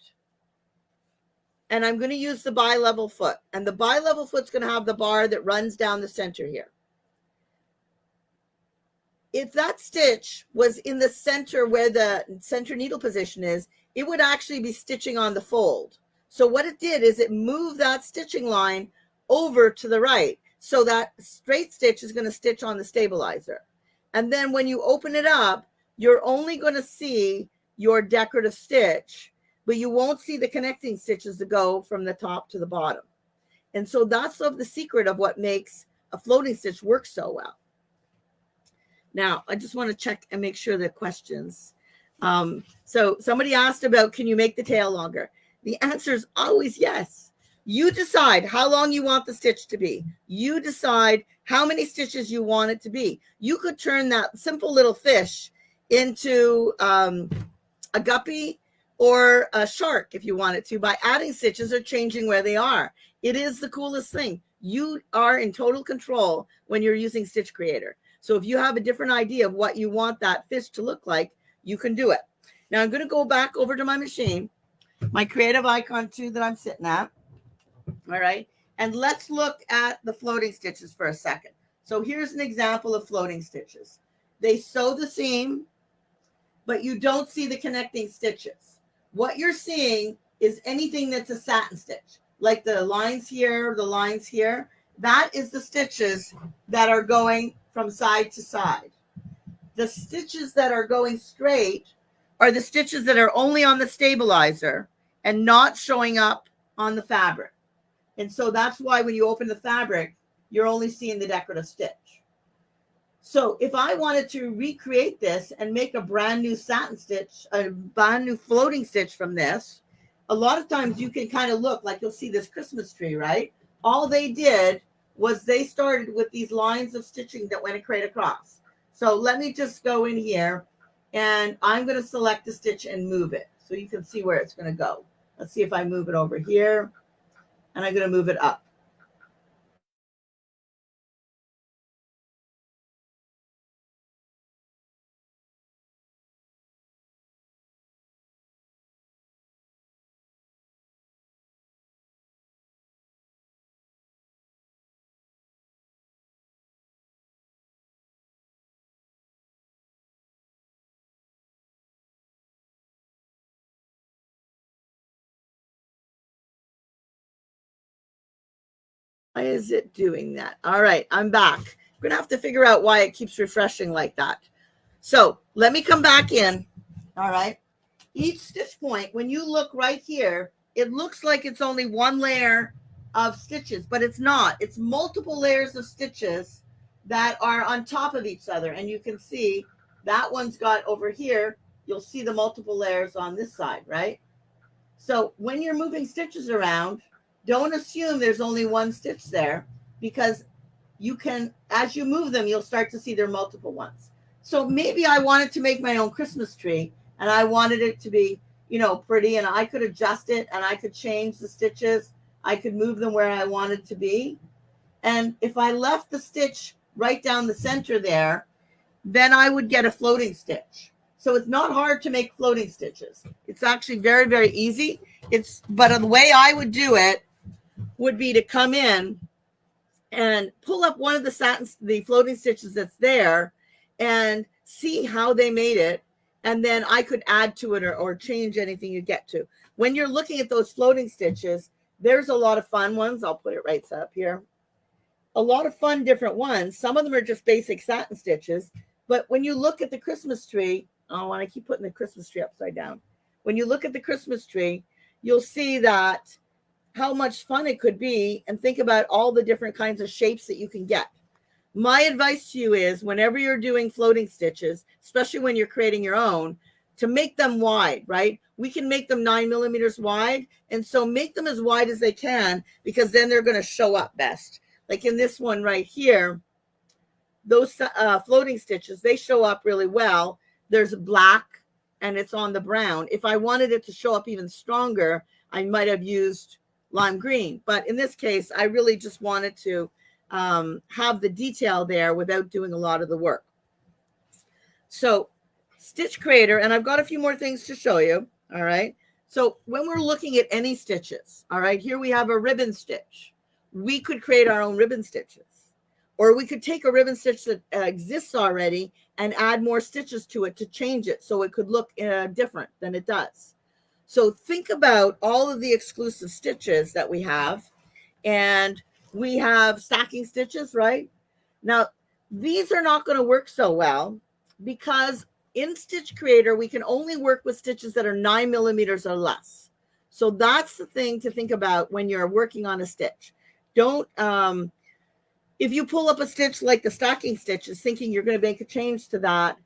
and I'm going to use the bi-level foot. And the bi-level foot's going to have the bar that runs down the center here. If that stitch was in the center where the center needle position is, it would actually be stitching on the fold. So what it did is it moved that stitching line over to the right. So that straight stitch is going to stitch on the stabilizer. And then when you open it up, you're only going to see your decorative stitch, but you won't see the connecting stitches that go from the top to the bottom. And so that's the secret of what makes a floating stitch work so well. Now, I just want to check and make sure the questions. So somebody asked about, can you make the tail longer? The answer is always yes. You decide how long you want the stitch to be. You decide how many stitches you want it to be. You could turn that simple little fish into a guppy or a shark if you wanted to by adding stitches or changing where they are. It is the coolest thing. You are in total control when you're using Stitch Creator. So if you have a different idea of what you want that fish to look like, you can do it. Now I'm going to go back over to my machine, my creative icon 2 that I'm sitting at. All right. And let's look at the floating stitches for a second. So here's an example of floating stitches. They sew the seam, but you don't see the connecting stitches. What you're seeing is anything that's a satin stitch, like the lines here, the lines here. That is the stitches that are going from side to side. The stitches that are going straight are the stitches that are only on the stabilizer and not showing up on the fabric. And so that's why when you open the fabric, you're only seeing the decorative stitch. So if I wanted to recreate this and make a brand new satin stitch, a brand new floating stitch from this, a lot of times you can kind of look like you'll see this Christmas tree, right? All they did was they started with these lines of stitching that went straight across. So let me just go in here and I'm going to select the stitch and move it so you can see where it's going to go. Let's see if I move it over here, and I'm going to move it up. Why is it doing that? All right, I'm back. We're going to have to figure out why it keeps refreshing like that. So let me come back in. All right. Each stitch point, when you look right here, it looks like it's only one layer of stitches, but it's not. It's multiple layers of stitches that are on top of each other. And you can see that one's got over here, you'll see the multiple layers on this side, right? So when you're moving stitches around, don't assume there's only one stitch there, because you can, as you move them, you'll start to see there are multiple ones. So maybe I wanted to make my own Christmas tree and I wanted it to be, you know, pretty, and I could adjust it and I could change the stitches. I could move them where I wanted to be. And if I left the stitch right down the center there, then I would get a floating stitch. So it's not hard to make floating stitches. It's actually very, very easy. But the way I would do it would be to come in and pull up one of the floating stitches that's there and see how they made it. And then I could add to it or change anything you get to. When you're looking at those floating stitches, there's a lot of fun ones. I'll put it right up here. A lot of fun different ones. Some of them are just basic satin stitches. But when you look at the Christmas tree, oh, and I keep putting the Christmas tree upside down. When you look at the Christmas tree, you'll see that how much fun it could be, and think about all the different kinds of shapes that you can get. My advice to you is whenever you're doing floating stitches, especially when you're creating your own, to make them wide, right? We can make them 9 millimeters wide. And so make them as wide as they can, because then they're going to show up best. Like in this one right here, those floating stitches, they show up really well. There's black and it's on the brown. If I wanted it to show up even stronger, I might have used lime green. But in this case, I really just wanted to have the detail there without doing a lot of the work. So Stitch Creator, and I've got a few more things to show you. All right. So when we're looking at any stitches, all right, here we have a ribbon stitch. We could create our own ribbon stitches, or we could take a ribbon stitch that exists already and add more stitches to it to change it so it could look different than it does. So think about all of the exclusive stitches that we have. And we have stacking stitches, right? Now, these are not going to work so well because in Stitch Creator, we can only work with stitches that are 9 millimeters or less. So that's the thing to think about when you're working on a stitch. Don't, if you pull up a stitch like the stocking stitches, thinking you're going to make a change to that,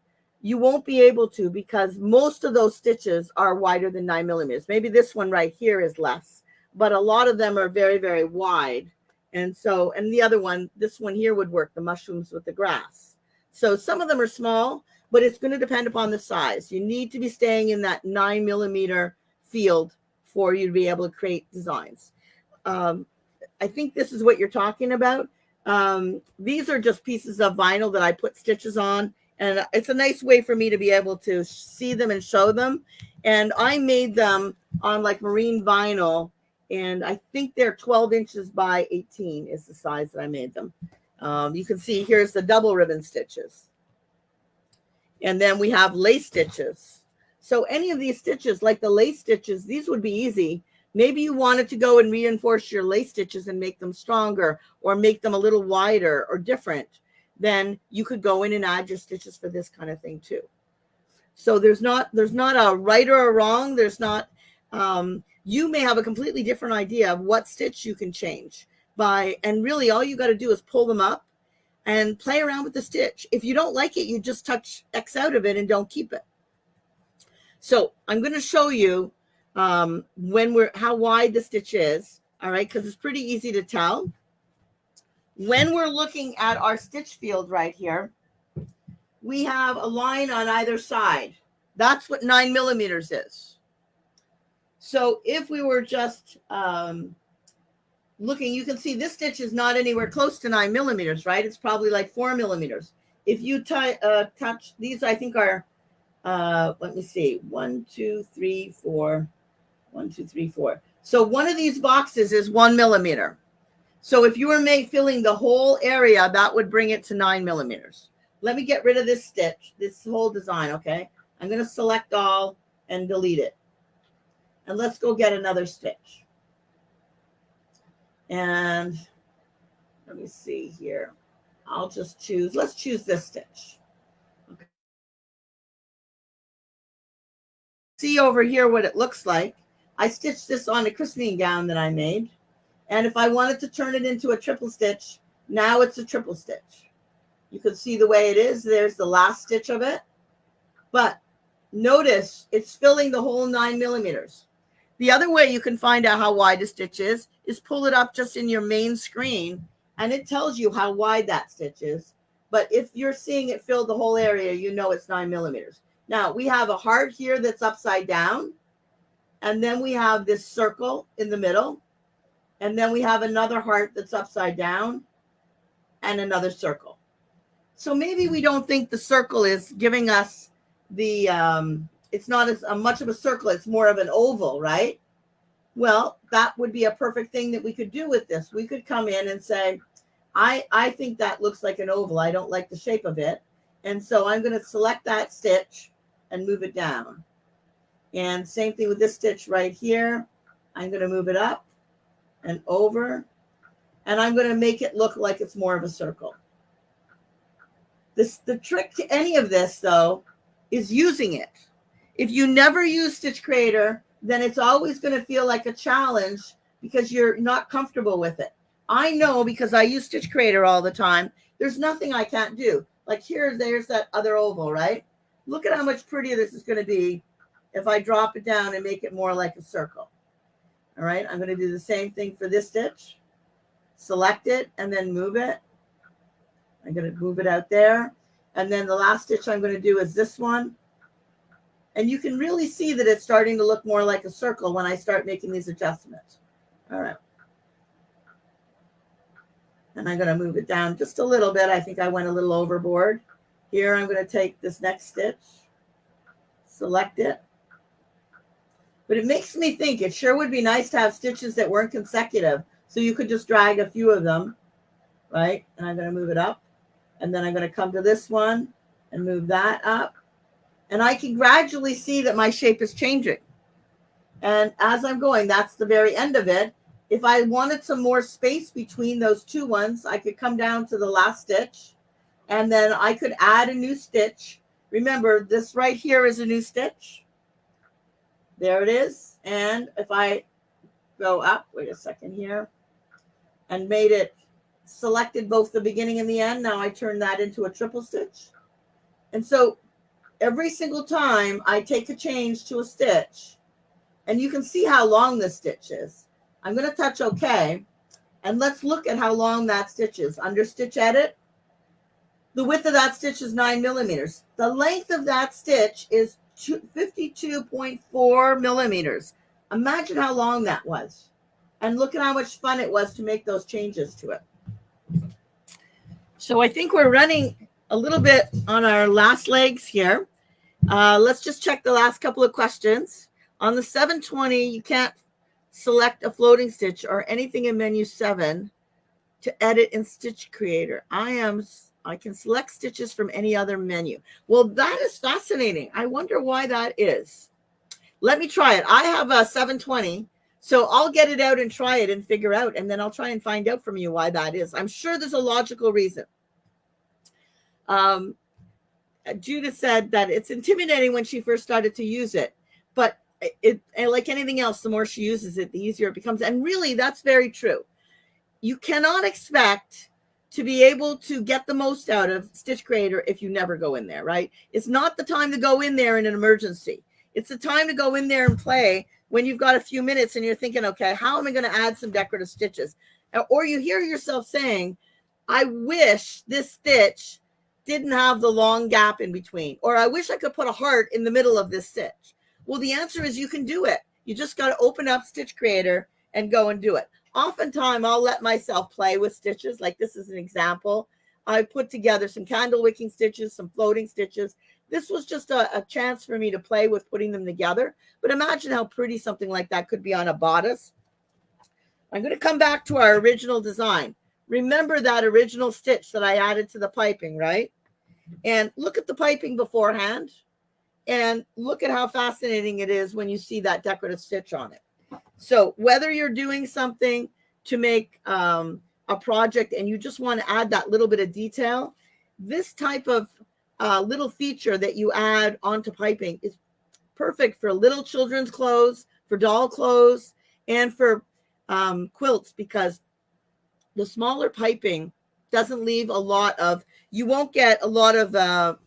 you won't be able to, because most of those stitches are wider than 9 millimeters. Maybe this one right here is less, but a lot of them are very, very wide. And so, and the other one, this one here would work, the mushrooms with the grass. So some of them are small, but it's going to depend upon the size. You need to be staying in that 9 millimeter field for you to be able to create designs. I think this is what you're talking about. These are just pieces of vinyl that I put stitches on, and it's a nice way for me to be able to see them and show them. And I made them on like marine vinyl, and I think they're 12 inches by 18 is the size that I made them. You can see here's the double ribbon stitches. And then we have lace stitches. So any of these stitches, like the lace stitches, these would be easy. Maybe you wanted to go and reinforce your lace stitches and make them stronger or make them a little wider or different. Then you could go in and add your stitches for this kind of thing too. So there's not a right or a wrong. There's not, you may have a completely different idea of what stitch you can change by, and really all you got to do is pull them up and play around with the stitch. If you don't like it, you just touch X out of it and don't keep it. So I'm going to show you how wide the stitch is. All right, because it's pretty easy to tell. When we're looking at our stitch field right here, we have a line on either side. That's what 9 millimeters is. So if we were just looking, you can see this stitch is not anywhere close to 9 millimeters, right? It's probably like 4 millimeters. If you touch, these I think are, let me see, 1, 2, 3, 4, 1, 2, 3, 4. So one of these boxes is 1 millimeter. So if you were filling the whole area, that would bring it to 9 millimeters. Let me get rid of this stitch, this whole design, okay? I'm going to select all and delete it. And let's go get another stitch. And let me see here. I'll just choose, let's choose this stitch. Okay. See over here what it looks like. I stitched this on a christening gown that I made. And if I wanted to turn it into a triple stitch, now it's a triple stitch. You can see the way it is. There's the last stitch of it. But notice it's filling the whole 9 millimeters. The other way you can find out how wide a stitch is pull it up just in your main screen, and it tells you how wide that stitch is. But if you're seeing it fill the whole area, you know it's 9 millimeters. Now, we have a heart here that's upside down, and then we have this circle in the middle, and then we have another heart that's upside down, and another circle. So maybe we don't think the circle is giving us the, it's not as much of a circle, it's more of an oval, right? Well, that would be a perfect thing that we could do with this. We could come in and say, I think that looks like an oval. I don't like the shape of it. And so I'm going to select that stitch and move it down. And same thing with this stitch right here. I'm going to move it up and over. And I'm going to make it look like it's more of a circle. The trick to any of this, though, is using it. If you never use Stitch Creator, then it's always going to feel like a challenge because you're not comfortable with it. I know because I use Stitch Creator all the time. There's nothing I can't do. Like here, there's that other oval, right? Look at how much prettier this is going to be if I drop it down and make it more like a circle. All right, I'm going to do the same thing for this stitch. Select it and then move it. I'm going to move it out there. And then the last stitch I'm going to do is this one. And you can really see that it's starting to look more like a circle when I start making these adjustments. All right. And I'm going to move it down just a little bit. I think I went a little overboard. Here, I'm going to take this next stitch, select it. But it makes me think it sure would be nice to have stitches that weren't consecutive. So you could just drag a few of them, right? And I'm going to move it up. And then I'm going to come to this one and move that up. And I can gradually see that my shape is changing. And as I'm going, that's the very end of it. If I wanted some more space between those two ones, I could come down to the last stitch. And then I could add a new stitch. Remember, this right here is a new stitch. There it is. And if I go up, wait a second here, and made it, selected both the beginning and the end, now I turn that into a triple stitch. And so every single time I take a change to a stitch, and you can see how long this stitch is. I'm going to touch OK, and let's look at how long that stitch is. Under Stitch Edit, the width of that stitch is 9 millimeters. The length of that stitch is 52.4 millimeters. Imagine how long that was. And look at how much fun it was to make those changes to it. So I think we're running a little bit on our last legs here. Let's just check the last couple of questions. On the 720, you can't select a floating stitch or anything in menu 7 to edit in Stitch Creator. I can select stitches from any other menu. Well, that is fascinating. I wonder why that is. Let me try it. I have a 720, so I'll get it out and try it and figure out, and then I'll try and find out from you why that is. I'm sure there's a logical reason. Judith said that it's intimidating when she first started to use it, but and like anything else, the more she uses it, the easier it becomes. And really, that's very true. You cannot expect to be able to get the most out of Stitch Creator if you never go in there, right? It's not the time to go in there in an emergency. It's the time to go in there and play when you've got a few minutes and you're thinking, okay, how am I going to add some decorative stitches? Or you hear yourself saying, I wish this stitch didn't have the long gap in between, or I wish I could put a heart in the middle of this stitch. Well, the answer is you can do it. You just got to open up Stitch Creator and go and do it. Oftentimes, I'll let myself play with stitches. Like this is an example. I put together some candle wicking stitches, some floating stitches. This was just a chance for me to play with putting them together. But imagine how pretty something like that could be on a bodice. I'm going to come back to our original design. Remember that original stitch that I added to the piping, right? And look at the piping beforehand. And look at how fascinating it is when you see that decorative stitch on it. So whether you're doing something to make a project and you just want to add that little bit of detail, this type of little feature that you add onto piping is perfect for little children's clothes, for doll clothes, and for quilts, because the smaller piping doesn't leave a lot of, you won't get a lot of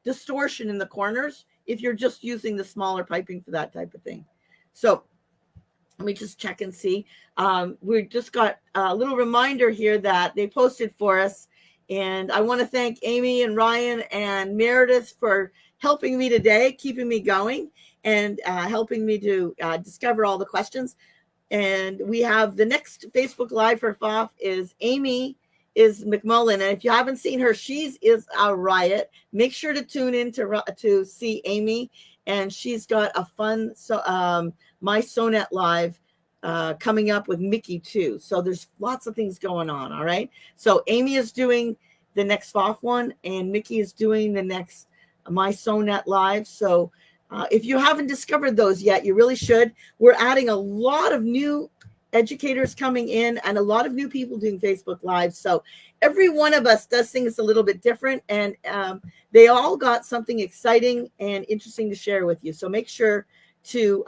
distortion in the corners if you're just using the smaller piping for that type of thing. So let me just check and see. We just got a little reminder here that they posted for us. And I want to thank Amy and Ryan and Meredith for helping me today, keeping me going, and helping me to discover all the questions. And we have the next Facebook Live for PFAFF is Amy is McMullen. And if you haven't seen her, she is a riot. Make sure to tune in to see Amy. And she's got a fun My Sonnet Live coming up with Mickey too. So there's lots of things going on. All right. So Amy is doing the next PFAFF one, and Mickey is doing the next My Sonnet Live. So if you haven't discovered those yet, you really should. We're adding a lot of new educators coming in and a lot of new people doing Facebook Live. So every one of us does things a little bit different, and they all got something exciting and interesting to share with you. So make sure to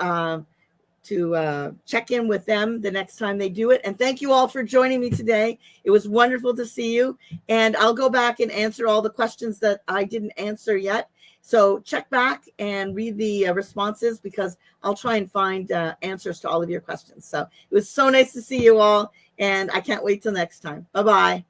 check in with them the next time they do it. And thank you all for joining me today. It was wonderful to see you. And I'll go back and answer all the questions that I didn't answer yet. So check back and read the responses, because I'll try and find answers to all of your questions. So it was so nice to see you all, and I can't wait till next time. Bye-bye.